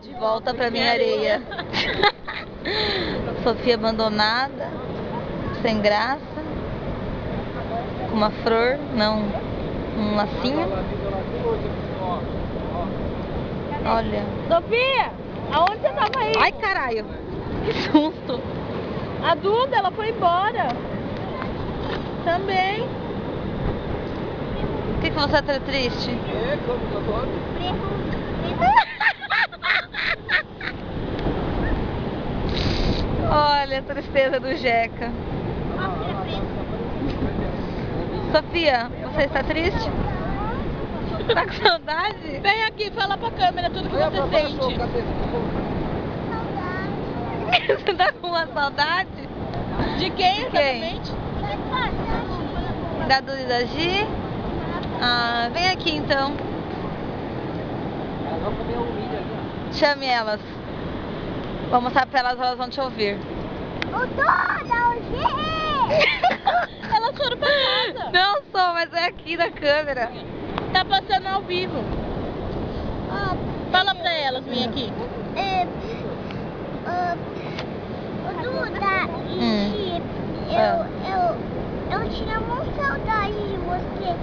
De volta pra minha areia. Sofia abandonada, sem graça, com uma flor, não, um lacinho. Olha. Sofia, aonde você tava aí? Ai, caralho. Que susto. A Duda, ela foi embora. Também. Por que você tá triste? Olha a tristeza do Jeca. Sofia, você está triste? Tá com saudade? Vem aqui, fala pra câmera tudo que você sente. Você tá com uma saudade? De quem, De quem? exatamente? Da Duda e da Gi? Ah, vem aqui então. Chame elas. Vou mostrar pra elas vão te ouvir. O Duda, o G! Elas foram pra casa. Não sou, mas é aqui na câmera. Tá passando ao vivo. Fala pra elas, vem aqui. O Duda, eu tinha muita saudade de você,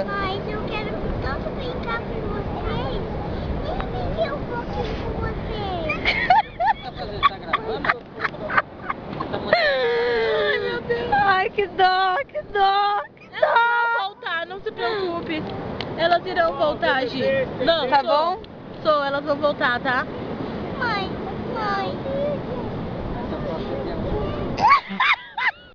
mas eu quero tanto brincar com vocês. Nem brinquei um pouquinho com vocês. Tá gravando? Ai, meu Deus. Ai, que dó, que dó, que Elas dó. vão voltar, não se preocupe. Elas irão voltar, Gi. Não, Tá sou. bom? Sou, elas vão voltar, tá? Mãe,